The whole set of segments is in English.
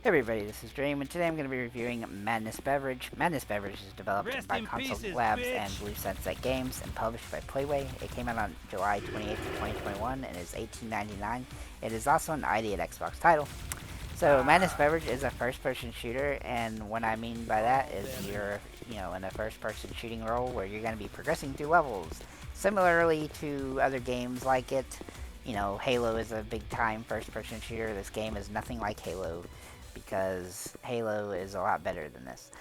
Hey everybody, this is Dream, and today I'm going to be reviewing Madness Beverage. Madness Beverage is developed by Console Labs and Blue Sunset Games and published by Playway. It came out on July 28th, 2021 and is $18.99. It is also an ID at Xbox title. So Madness Beverage is a first-person shooter, and what I mean by that is you're, in a first-person shooting role where you're going to be progressing through levels. Similarly to other games like it, Halo is a big-time first-person shooter. This game is nothing like Halo, because Halo is a lot better than this.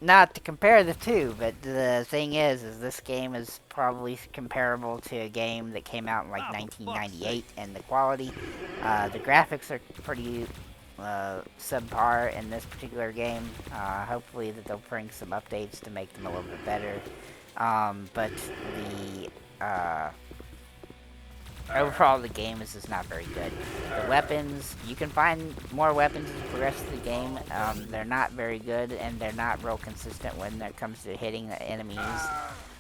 Not to compare the two, but the thing is this game is probably comparable to a game that came out in like 1998, and the quality, the graphics are pretty subpar in this particular game. Hopefully that they'll bring some updates to make them a little bit better. But the overall, the game is just not very good. The weapons, you can find more weapons as you progress through the game. They're not very good, and they're not real consistent when it comes to hitting the enemies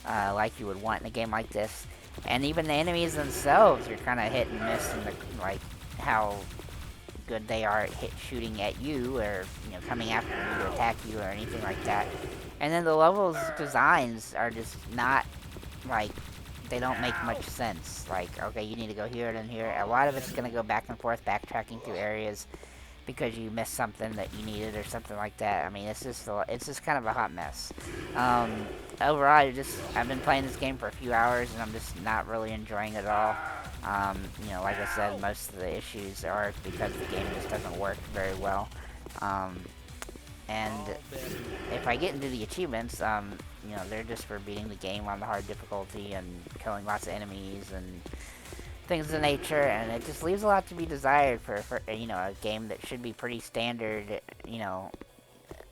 like you would want in a game like this. And even the enemies themselves are kind of hit and miss in how good they are at shooting at you, or coming after you to attack you or anything like that. And then the levels designs are just not they don't make much sense. Like, okay, you need to go here and then here. A lot of it's going to go back and forth, backtracking through areas because you missed something that you needed or something like that. I mean, it's just kind of a hot mess. Overall, I've been playing this game for a few hours, and I'm just not really enjoying it at all. Like I said, most of the issues are because the game just doesn't work very well. And if I get into the achievements, they're just for beating the game on the hard difficulty and killing lots of enemies and things of the nature, and it just leaves a lot to be desired for a game that should be pretty standard.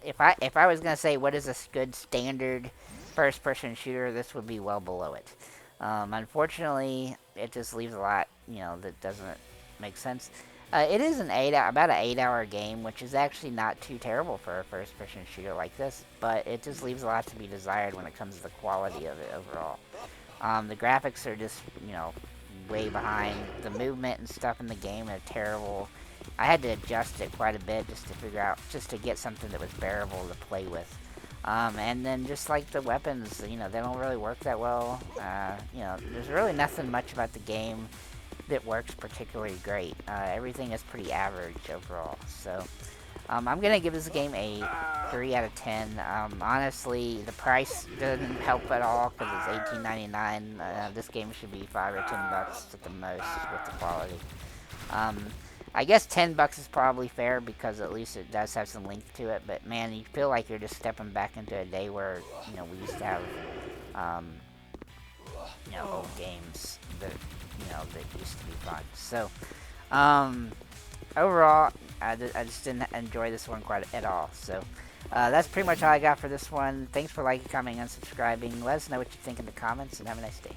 If I was gonna say what is a good standard first-person shooter, this would be well below it. Unfortunately, it just leaves a lot that doesn't make sense. It is about an 8-hour game, which is actually not too terrible for a first-person shooter like this, but it just leaves a lot to be desired when it comes to the quality of it overall. The graphics are just, way behind. The movement and stuff in the game are terrible. I had to adjust it quite a bit just to get something that was bearable to play with. And then just like the weapons, they don't really work that well. There's really nothing much about the game that works particularly great. Everything is pretty average overall. So I'm gonna give this game a 3 out of 10. Honestly, the price doesn't help at all because it's $18.99. This game should be $5 or $10 at the most with the quality. I guess $10 is probably fair because at least it does have some length to it. But man, you feel like you're just stepping back into a day where we used to have old games that that used to be fun. So overall, I just didn't enjoy this one quite at all. So that's pretty much all I got for this one. Thanks for liking, commenting, and subscribing. Let us know what you think in the comments, and have a nice day.